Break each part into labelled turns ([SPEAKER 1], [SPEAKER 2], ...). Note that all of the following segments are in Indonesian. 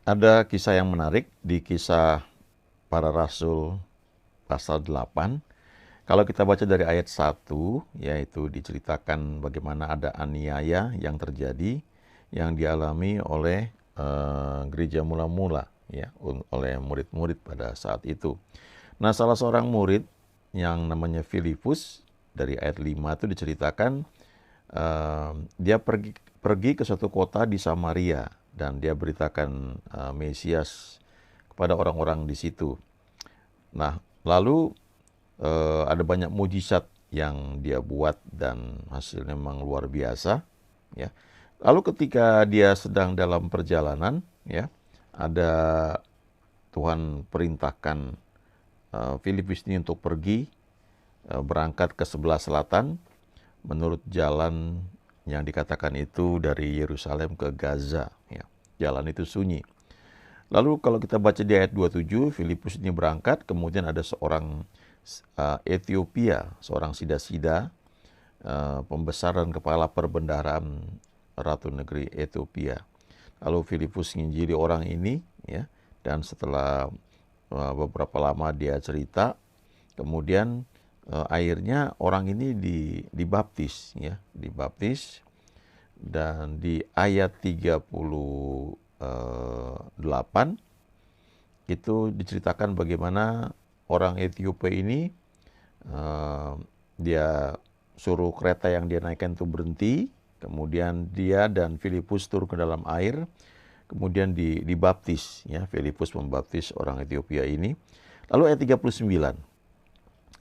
[SPEAKER 1] Ada kisah yang menarik di Kisah Para Rasul pasal 8. Kalau kita baca dari ayat 1, yaitu diceritakan bagaimana ada aniaya yang terjadi yang dialami oleh gereja mula-mula, ya, oleh murid-murid pada saat itu. Nah, salah seorang murid yang namanya Filipus, dari ayat 5 itu diceritakan dia pergi ke suatu kota di Samaria dan dia beritakan Mesias kepada orang-orang di situ. Nah, lalu ada banyak mujizat yang dia buat dan hasilnya memang luar biasa, ya. Lalu ketika dia sedang dalam perjalanan, ya, ada Tuhan perintahkan Filipus ini untuk pergi berangkat ke sebelah selatan menurut jalan yang dikatakan itu dari Yerusalem ke Gaza, ya. Jalan itu sunyi. Lalu kalau kita baca di ayat 27, Filipus ini berangkat, kemudian ada seorang Ethiopia, seorang sida-sida, pembesar dan kepala perbendaharaan Ratu Negeri Ethiopia. Lalu Filipus menginjili orang ini, ya, dan setelah beberapa lama dia cerita, kemudian akhirnya orang ini dibaptis, ya, dibaptis. Dan di ayat 38 itu diceritakan bagaimana orang Ethiopia ini dia suruh kereta yang dia naikkan itu berhenti, kemudian dia dan Filipus turun ke dalam air, kemudian dibaptis, ya. Filipus membaptis orang Ethiopia ini. Lalu ayat 39,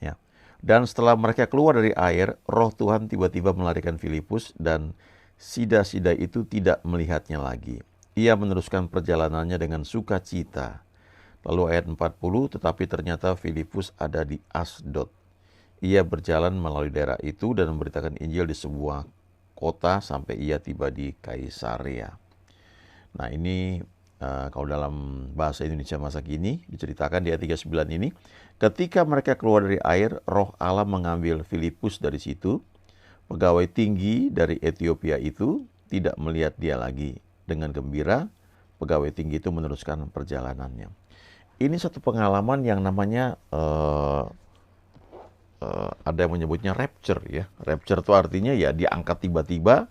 [SPEAKER 1] ya. Dan setelah mereka keluar dari air, roh Tuhan tiba-tiba melarikan Filipus dan sida-sida itu tidak melihatnya lagi. Ia meneruskan perjalanannya dengan sukacita. Lalu ayat 40, tetapi ternyata Filipus ada di Asdod. Ia berjalan melalui daerah itu dan memberitakan Injil di sebuah kota sampai ia tiba di Kaisarea. Nah, ini kalau dalam bahasa Indonesia masa kini diceritakan di ayat 39 ini, ketika mereka keluar dari air, roh Allah mengambil Filipus dari situ. Pegawai tinggi dari Ethiopia itu tidak melihat dia lagi. Dengan gembira, pegawai tinggi itu meneruskan perjalanannya. Ini satu pengalaman yang namanya ada yang menyebutnya rapture, ya. Rapture itu artinya ya diangkat tiba-tiba.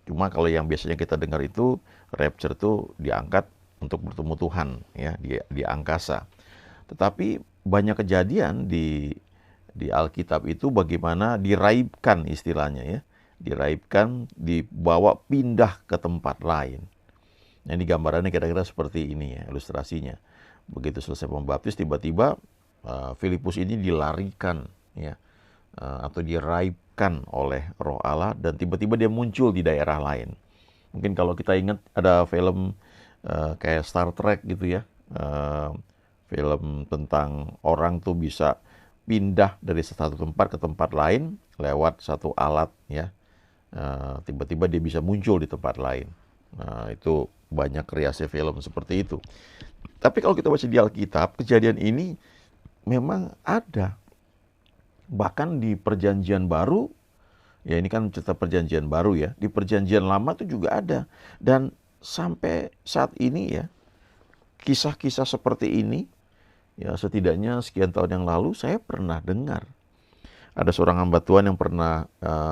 [SPEAKER 1] Cuma kalau yang biasanya kita dengar itu rapture itu diangkat untuk bertemu Tuhan, ya, di angkasa. Tetapi banyak kejadian di Alkitab itu bagaimana diraibkan istilahnya, ya. Diraibkan, dibawa pindah ke tempat lain. Nah, ini gambarannya kira-kira seperti ini, ya, ilustrasinya. Begitu selesai membaptis, tiba-tiba Filipus ini dilarikan, ya, atau diraibkan oleh Roh Allah dan tiba-tiba dia muncul di daerah lain. Mungkin kalau kita ingat ada film kayak Star Trek gitu, ya, film tentang orang tuh bisa pindah dari satu tempat ke tempat lain lewat satu alat, ya. Tiba-tiba dia bisa muncul di tempat lain. Nah, itu banyak kreasi film seperti itu. Tapi kalau kita baca di Alkitab, kejadian ini memang ada. Bahkan di Perjanjian Baru, ya, ini kan cerita Perjanjian Baru, ya. Di Perjanjian Lama itu juga ada. Dan sampai saat ini, ya, kisah-kisah seperti ini, ya, setidaknya sekian tahun yang lalu saya pernah dengar. Ada seorang hamba Tuhan yang pernah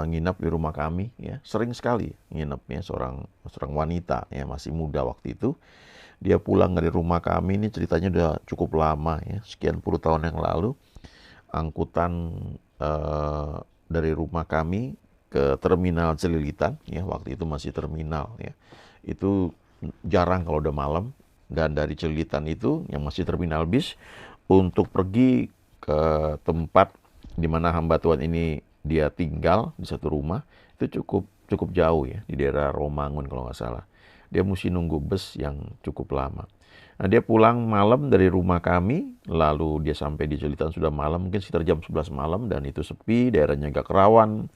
[SPEAKER 1] nginap di rumah kami, ya, sering sekali nginepnya, seorang wanita, ya, masih muda waktu itu. Dia pulang dari rumah kami, ini ceritanya udah cukup lama, ya, sekian puluh tahun yang lalu. Angkutan dari rumah kami ke terminal Celilitan, ya, waktu itu masih terminal, ya. Itu jarang kalau udah malam. Dan dari Celilitan itu yang masih terminal bis untuk pergi ke tempat di mana hamba Tuhan ini dia tinggal di satu rumah itu cukup jauh, ya, di daerah Romangun kalau nggak salah. Dia mesti nunggu bus yang cukup lama. Nah, dia pulang malam dari rumah kami, lalu dia sampai di Celilitan sudah malam, mungkin sekitar jam 11 malam, dan itu sepi, daerahnya agak rawan.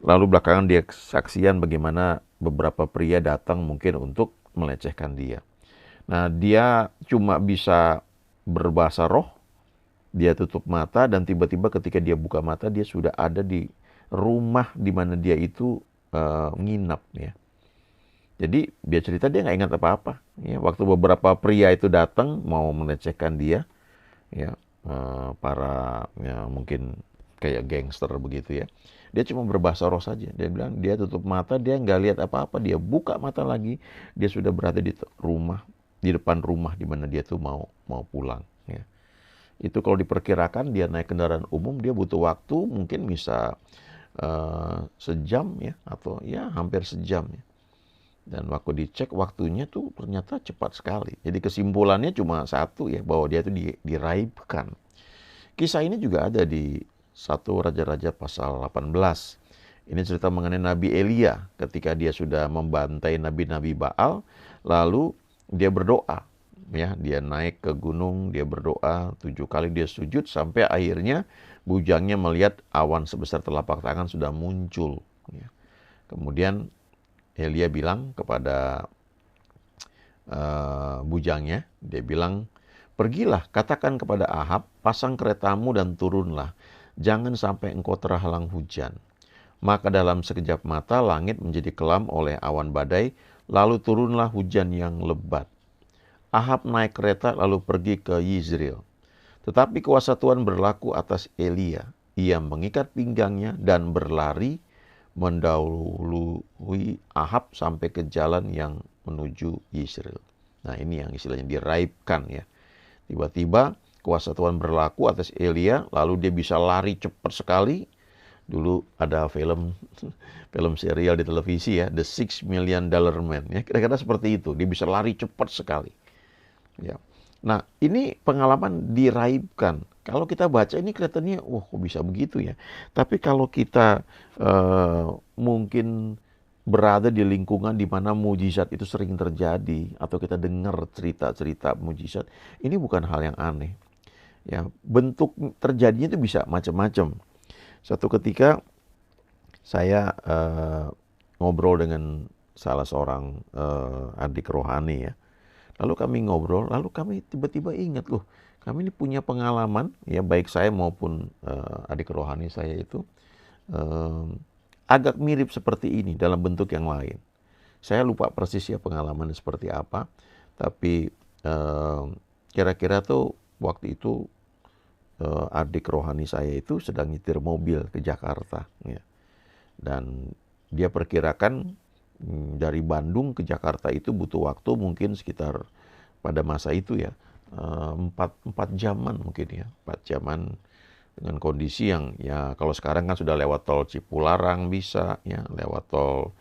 [SPEAKER 1] Lalu belakangan dia kesaksian bagaimana beberapa pria datang mungkin untuk melecehkan dia. Nah, dia cuma bisa berbahasa roh, dia tutup mata, dan tiba-tiba ketika dia buka mata, dia sudah ada di rumah di mana dia itu nginap, ya. Jadi dia cerita dia nggak ingat apa-apa. Ya, waktu beberapa pria itu datang mau melecehkan dia, ya para ya, mungkin kayak gangster begitu ya. Dia cuma berbahasa roh saja. Dia bilang dia tutup mata, dia nggak lihat apa-apa. Dia buka mata lagi, dia sudah berada di rumah, di depan rumah di mana dia tuh mau pulang. Ya. Itu kalau diperkirakan dia naik kendaraan umum, dia butuh waktu mungkin bisa sejam ya, atau ya hampir sejam ya. Dan waktu dicek waktunya tuh ternyata cepat sekali. Jadi kesimpulannya cuma satu ya, bahwa dia itu diraibkan. Kisah ini juga ada di 1 Raja-Raja pasal 18. Ini cerita mengenai Nabi Elia ketika dia sudah membantai nabi-nabi Baal, lalu dia berdoa. Ya, dia naik ke gunung, dia berdoa 7 kali, dia sujud sampai akhirnya bujangnya melihat awan sebesar telapak tangan sudah muncul. Ya. Kemudian Elia bilang kepada bujangnya, dia bilang, "Pergilah, katakan kepada Ahab, pasang keretamu dan turunlah. Jangan sampai engkau terhalang hujan." Maka dalam sekejap mata langit menjadi kelam oleh awan badai, lalu turunlah hujan yang lebat. Ahab naik kereta lalu pergi ke Yizreel. Tetapi kuasa Tuhan berlaku atas Elia. Ia mengikat pinggangnya dan berlari mendahului Ahab sampai ke jalan yang menuju Yizreel. Nah, ini yang istilahnya diraibkan ya. Tiba-tiba kuasa Tuhan berlaku atas Elia, lalu dia bisa lari cepat sekali. Dulu ada film serial di televisi ya, The $6 Million Man. Ya, kira-kira seperti itu. Dia bisa lari cepat sekali. Ya. Nah, ini pengalaman diraibkan. Kalau kita baca ini kelihatannya, wah kok bisa begitu ya. Tapi kalau kita mungkin berada di lingkungan di mana mujizat itu sering terjadi, atau kita dengar cerita-cerita mujizat, ini bukan hal yang aneh. Ya, bentuk terjadinya itu bisa macam-macam. Satu ketika saya ngobrol dengan salah seorang adik rohani ya. Lalu kami ngobrol, lalu kami tiba-tiba ingat, loh, kami ini punya pengalaman, ya baik saya maupun adik rohani saya itu agak mirip seperti ini dalam bentuk yang lain. Saya lupa persis ya pengalaman seperti apa, tapi kira-kira tuh waktu itu adik rohani saya itu sedang nyetir mobil ke Jakarta, ya. Dan dia perkirakan dari Bandung ke Jakarta itu butuh waktu mungkin sekitar pada masa itu ya 4 jaman mungkin ya, 4 jaman dengan kondisi yang ya kalau sekarang kan sudah lewat tol Cipularang bisa ya, lewat tol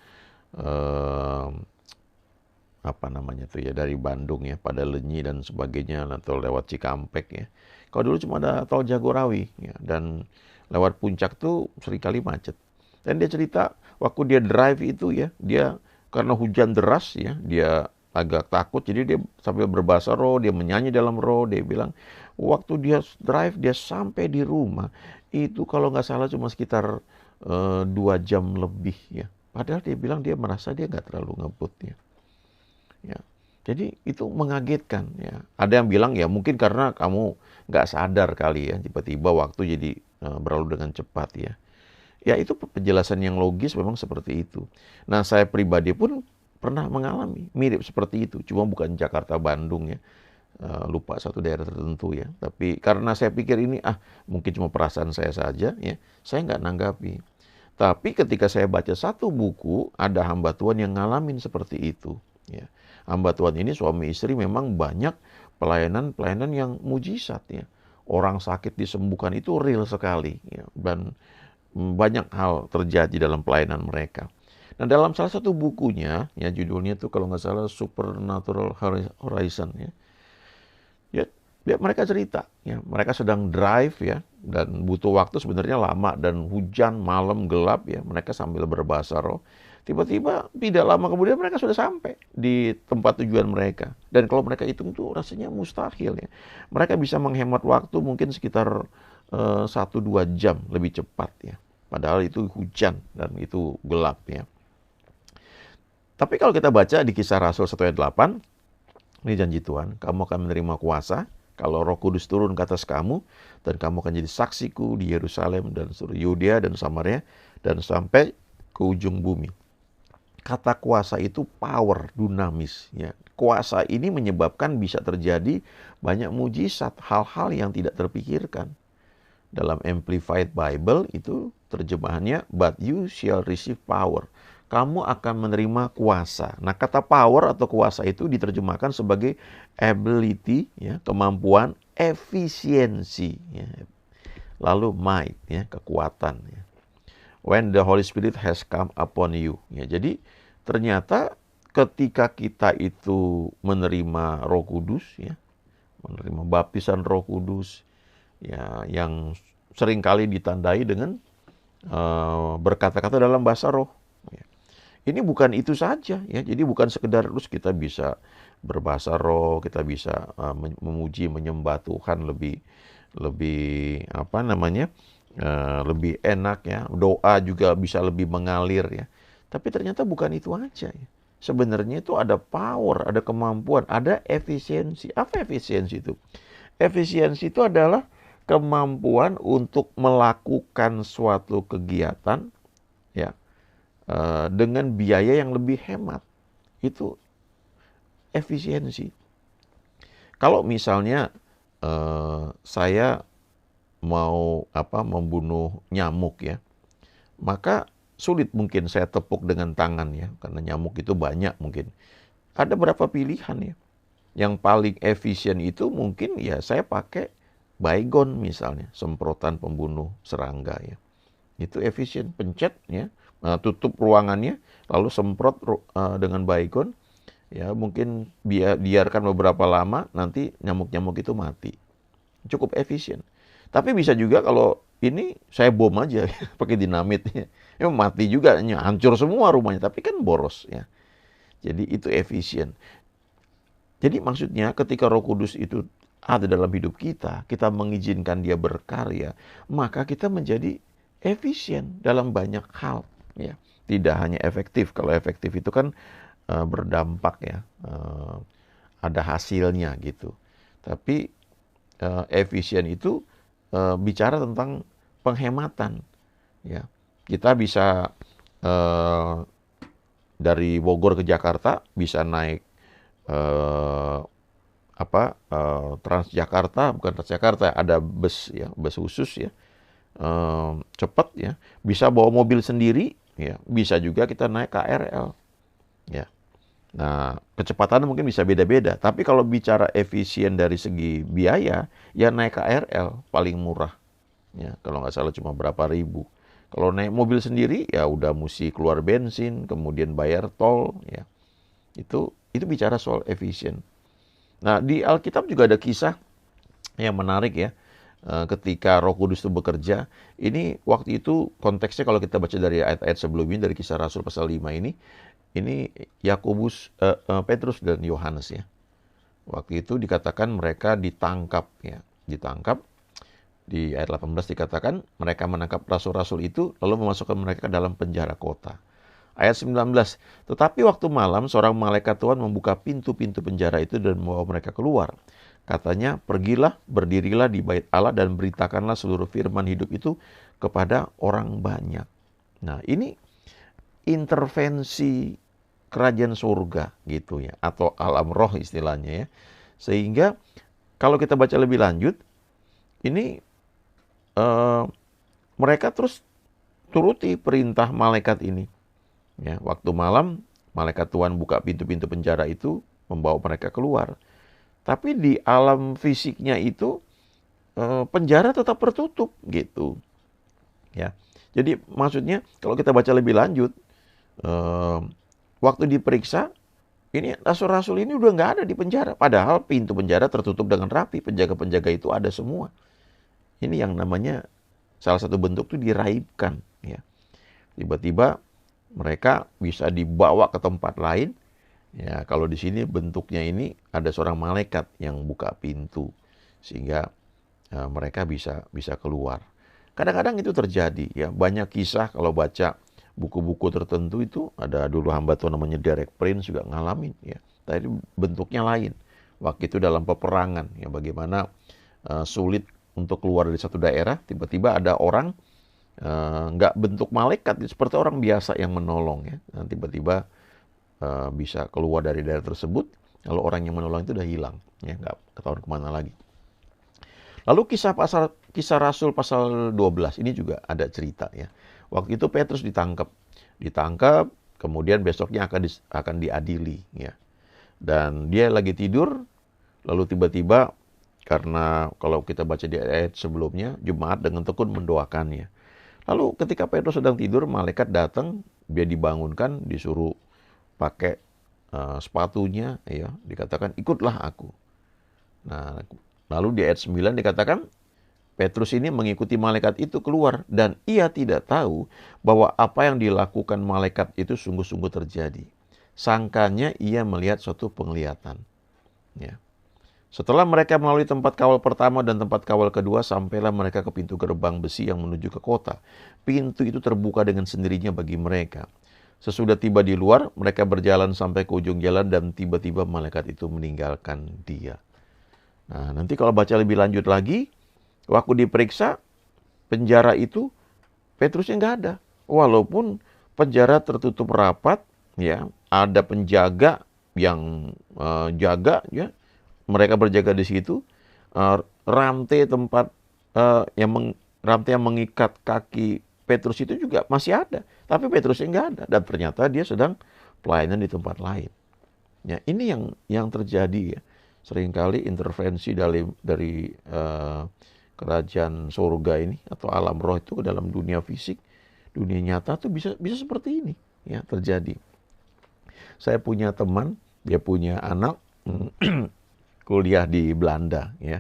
[SPEAKER 1] apa namanya tuh ya dari Bandung ya, Padalenyi dan sebagainya, atau lewat Cikampek ya. Kalau dulu cuma ada tol Jagorawi ya, dan lewat Puncak tuh seringkali macet. Dan dia cerita waktu dia drive itu ya, dia karena hujan deras ya, dia agak takut, jadi dia sambil berbahasa roh, dia menyanyi dalam roh, dia bilang waktu dia drive, dia sampai di rumah itu kalau nggak salah cuma sekitar 2 jam lebih ya. Padahal dia bilang dia merasa dia nggak terlalu ngebut ya. Ya. Jadi itu mengagetkan ya. Ada yang bilang ya mungkin karena kamu nggak sadar kali ya, tiba-tiba waktu jadi berlalu dengan cepat ya. Ya itu penjelasan yang logis memang seperti itu. Nah saya pribadi pun pernah mengalami mirip seperti itu. Cuma bukan Jakarta Bandung ya. Lupa satu daerah tertentu ya. Tapi karena saya pikir ini mungkin cuma perasaan saya saja ya. Saya nggak nanggapi. Tapi ketika saya baca satu buku, ada hamba Tuhan yang ngalamin seperti itu. Ya. Hamba Tuhan ini suami istri memang banyak pelayanan-pelayanan yang mujizat ya. Orang sakit disembuhkan itu real sekali ya. Dan banyak hal terjadi dalam pelayanan mereka. Nah dalam salah satu bukunya, ya judulnya itu kalau nggak salah Supernatural Horizon ya. Ya, mereka cerita, ya mereka sedang drive ya, dan butuh waktu sebenarnya lama dan hujan, malam, gelap ya. Mereka sambil berbahasa roh. Tiba-tiba tidak lama kemudian mereka sudah sampai di tempat tujuan mereka. Dan kalau mereka hitung tuh rasanya mustahil ya. Mereka bisa menghemat waktu mungkin sekitar 1-2 jam lebih cepat ya. Padahal itu hujan dan itu gelap ya. Tapi kalau kita baca di Kisah Rasul 1 ayat 8, ini janji Tuhan, kamu akan menerima kuasa kalau Roh Kudus turun ke atas kamu, dan kamu akan jadi saksiku di Yerusalem dan seluruh Yudea dan Samaria dan sampai ke ujung bumi. kata kuasa itu power, dunamis. Ya. Kuasa ini menyebabkan bisa terjadi banyak mujizat, hal-hal yang tidak terpikirkan. Dalam Amplified Bible itu terjemahannya, but you shall receive power. Kamu akan menerima kuasa. Nah, kata power atau kuasa itu diterjemahkan sebagai ability, ya, kemampuan, efisiensi, ya. Lalu might, ya, kekuatan. Ya. When the Holy Spirit has come upon you. Ya, jadi ternyata ketika kita itu menerima Roh Kudus, ya, menerima baptisan Roh Kudus, ya, yang seringkali ditandai dengan berkata-kata dalam bahasa roh. Ya. Ini bukan itu saja, ya. Jadi bukan sekedar terus kita bisa berbahasa roh, kita bisa memuji, menyembah Tuhan lebih apa namanya, lebih enak, ya. Doa juga bisa lebih mengalir, ya. Tapi ternyata bukan itu aja, ya. Sebenarnya itu ada power, ada kemampuan, ada efisiensi. Apa efisiensi itu? Efisiensi itu adalah kemampuan untuk melakukan suatu kegiatan, ya, dengan biaya yang lebih hemat. Itu efisiensi. Kalau misalnya saya mau membunuh nyamuk, ya, maka sulit mungkin saya tepuk dengan tangan, ya, karena nyamuk itu banyak mungkin. Ada berapa pilihan, ya. Yang paling efisien itu mungkin ya saya pakai baygon misalnya, semprotan pembunuh serangga, ya. Itu efisien, pencet, ya, tutup ruangannya, lalu semprot dengan baygon, ya, mungkin biarkan beberapa lama, nanti nyamuk-nyamuk itu mati. Cukup efisien. Tapi bisa juga kalau ini saya bom aja pakai dinamit, ya. Ya mati juga, hancur semua rumahnya, tapi kan boros, ya. Jadi itu efisien. Jadi maksudnya ketika Roh Kudus itu ada dalam hidup kita, kita mengizinkan dia berkarya, maka kita menjadi efisien dalam banyak hal, ya. Tidak hanya efektif. Kalau efektif itu kan berdampak, ya, ada hasilnya gitu. Tapi efisien itu bicara tentang penghematan, ya. Kita bisa dari Bogor ke Jakarta bisa naik Transjakarta, bukan Transjakarta, ada bus, ya, bus khusus, ya, cepat, ya, bisa bawa mobil sendiri, ya, bisa juga kita naik KRL, ya. Nah, kecepatan mungkin bisa beda-beda, tapi kalau bicara efisien dari segi biaya, ya naik KRL paling murah, ya, kalau nggak salah cuma berapa ribu. Kalau naik mobil sendiri, ya udah mesti keluar bensin, kemudian bayar tol, ya. Itu bicara soal efisien. Nah, di Alkitab juga ada kisah yang menarik, ya. Ketika Roh Kudus itu bekerja, ini waktu itu konteksnya kalau kita baca dari ayat-ayat sebelumnya, dari Kisah Rasul pasal 5 ini Yakobus, Petrus dan Yohanes, ya. Waktu itu dikatakan mereka ditangkap, ya. Ditangkap. Di ayat 18 dikatakan mereka menangkap rasul-rasul itu lalu memasukkan mereka ke dalam penjara kota. Ayat 19, tetapi waktu malam seorang malaikat Tuhan membuka pintu-pintu penjara itu dan membawa mereka keluar. Katanya, pergilah, berdirilah di bait Allah dan beritakanlah seluruh firman hidup itu kepada orang banyak. Nah, ini intervensi kerajaan surga gitu, ya, atau alam roh istilahnya, ya. Sehingga kalau kita baca lebih lanjut, ini mereka terus turuti perintah malaikat ini. Ya, waktu malam, malaikat Tuhan buka pintu-pintu penjara itu, membawa mereka keluar. Tapi di alam fisiknya itu, penjara tetap tertutup, gitu. Ya, jadi maksudnya kalau kita baca lebih lanjut, waktu diperiksa, ini rasul-rasul ini udah nggak ada di penjara. Padahal pintu penjara tertutup dengan rapi, penjaga-penjaga itu ada semua. Ini yang namanya salah satu bentuk itu diraibkan, ya. Tiba-tiba mereka bisa dibawa ke tempat lain. Ya, kalau di sini bentuknya ini ada seorang malaikat yang buka pintu sehingga mereka bisa keluar. Kadang-kadang itu terjadi, ya. Banyak kisah kalau baca buku-buku tertentu itu, ada dulu hamba Tuhan namanya Derek Prince juga ngalamin, ya. Tapi bentuknya lain. Waktu itu dalam peperangan, ya, bagaimana sulit untuk keluar dari satu daerah, tiba-tiba ada orang nggak bentuk malaikat, seperti orang biasa yang menolong, ya. Dan tiba-tiba bisa keluar dari daerah tersebut, lalu orang yang menolong itu udah hilang, ya nggak ketahuan kemana lagi. Lalu kisah Rasul pasal 12 ini juga ada cerita ya. Waktu itu Petrus ditangkap, kemudian besoknya akan diadili ya. Dan dia lagi tidur, lalu tiba-tiba karena kalau kita baca di ayat sebelumnya, jemaat dengan tekun mendoakannya. Lalu ketika Petrus sedang tidur, malaikat datang, dia dibangunkan, disuruh pakai sepatunya, ya, dikatakan ikutlah aku. Nah, lalu di ayat 9 dikatakan Petrus ini mengikuti malaikat itu keluar dan ia tidak tahu bahwa apa yang dilakukan malaikat itu sungguh-sungguh terjadi. Sangkanya ia melihat suatu penglihatan. Ya. Setelah mereka melalui tempat kawal pertama dan tempat kawal kedua, sampailah mereka ke pintu gerbang besi yang menuju ke kota. Pintu itu terbuka dengan sendirinya bagi mereka. Sesudah tiba di luar, mereka berjalan sampai ke ujung jalan dan tiba-tiba malaikat itu meninggalkan dia. Nah, nanti kalau baca lebih lanjut lagi, waktu diperiksa penjara itu, Petrusnya nggak ada. Walaupun penjara tertutup rapat, ya, ada penjaga yang jaga, ya, mereka berjaga di situ. Rantai rantai yang mengikat kaki Petrus itu juga masih ada, tapi Petrusnya nggak ada. Dan ternyata dia sedang pelayanan di tempat lain. Ya, ini yang terjadi ya. Seringkali intervensi dari kerajaan surga ini atau alam roh itu ke dalam dunia fisik, dunia nyata tuh bisa seperti ini ya terjadi. Saya punya teman, dia punya anak kuliah di Belanda ya.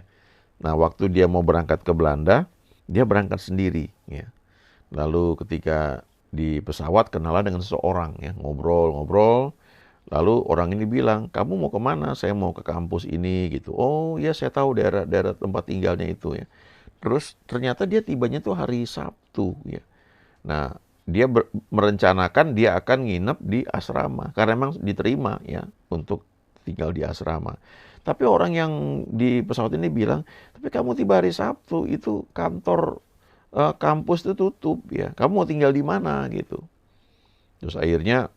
[SPEAKER 1] Nah, waktu dia mau berangkat ke Belanda, dia berangkat sendiri ya. Lalu ketika di pesawat kenalan dengan seseorang ya, ngobrol. Lalu orang ini bilang, kamu mau kemana? Saya mau ke kampus ini gitu. Oh ya, saya tahu daerah tempat tinggalnya itu ya. Terus ternyata dia tibanya tuh hari Sabtu ya. Nah, dia merencanakan dia akan nginep di asrama karena memang diterima ya untuk tinggal di asrama. Tapi orang yang di pesawat ini bilang, tapi kamu tiba hari Sabtu, itu kantor kampus itu tutup ya. Kamu mau tinggal di mana gitu. Terus akhirnya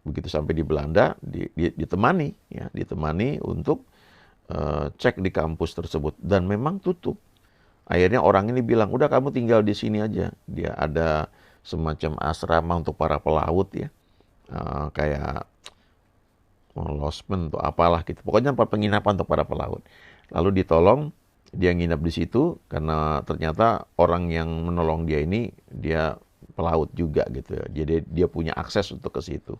[SPEAKER 1] begitu sampai di Belanda ditemani untuk cek di kampus tersebut dan memang tutup. Akhirnya orang ini bilang, udah kamu tinggal di sini aja. Dia ada semacam asrama untuk para pelaut ya, kayak losmen atau apalah gitu. Pokoknya tempat penginapan untuk para pelaut. Lalu ditolong, dia nginap di situ karena ternyata orang yang menolong dia ini dia pelaut juga gitu ya. Jadi dia punya akses untuk ke situ.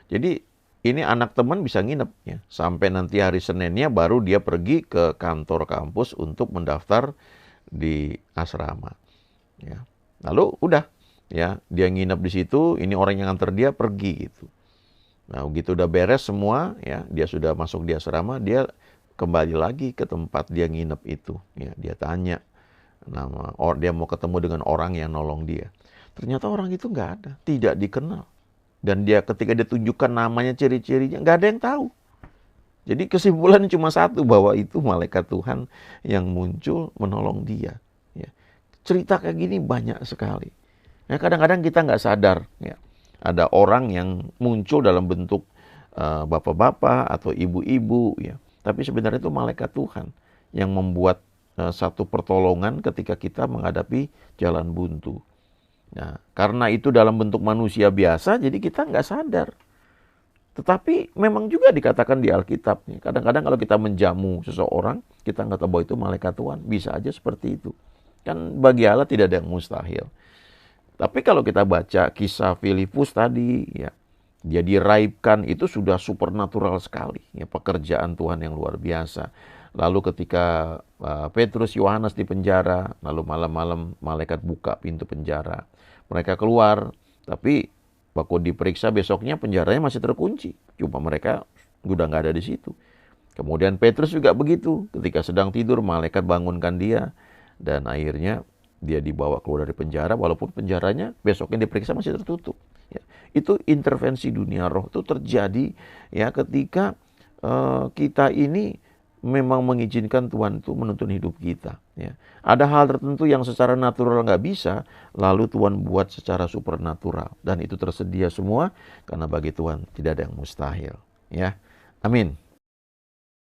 [SPEAKER 1] Jadi ini anak teman bisa nginep ya. Sampai nanti hari Seninnya baru dia pergi ke kantor kampus untuk mendaftar di asrama. Ya. Lalu udah ya, dia nginep di situ, ini orang yang nganter dia pergi gitu. Nah, begitu udah beres semua ya, dia sudah masuk di asrama, dia kembali lagi ke tempat dia nginep itu ya. Dia tanya dia mau ketemu dengan orang yang nolong dia. Ternyata orang itu nggak ada, tidak dikenal. Dan ketika dia tunjukkan namanya, ciri-cirinya, nggak ada yang tahu. Jadi kesimpulannya cuma satu, bahwa itu malaikat Tuhan yang muncul menolong dia. Ya. Cerita kayak gini banyak sekali. Ya, kadang-kadang kita nggak sadar. Ya. Ada orang yang muncul dalam bentuk bapak-bapak atau ibu-ibu. Ya. Tapi sebenarnya itu malaikat Tuhan yang membuat satu pertolongan ketika kita menghadapi jalan buntu. Nah, karena itu dalam bentuk manusia biasa, jadi kita nggak sadar. Tetapi memang juga dikatakan di Alkitab, kadang-kadang kalau kita menjamu seseorang, kita nggak tahu bahwa itu malaikat Tuhan. Bisa aja seperti itu. Kan bagi Allah tidak ada yang mustahil. Tapi kalau kita baca kisah Filipus tadi, ya, dia diraibkan, itu sudah supernatural sekali. Ya, pekerjaan Tuhan yang luar biasa. Lalu ketika Petrus, Yohanes di penjara, lalu malam-malam malaikat buka pintu penjara. Mereka keluar, tapi waktu diperiksa besoknya penjaranya masih terkunci. Cuma mereka udah nggak ada di situ. Kemudian Petrus juga begitu. Ketika sedang tidur, malaikat bangunkan dia. Dan akhirnya dia dibawa keluar dari penjara, walaupun penjaranya besoknya diperiksa masih tertutup. Ya, itu intervensi dunia roh itu terjadi ya ketika kita ini memang mengizinkan Tuhan itu menuntun hidup kita. Ya. Ada hal tertentu yang secara natural nggak bisa, lalu Tuhan buat secara supernatural. Dan itu tersedia semua, karena bagi Tuhan tidak ada yang mustahil. Ya, amin.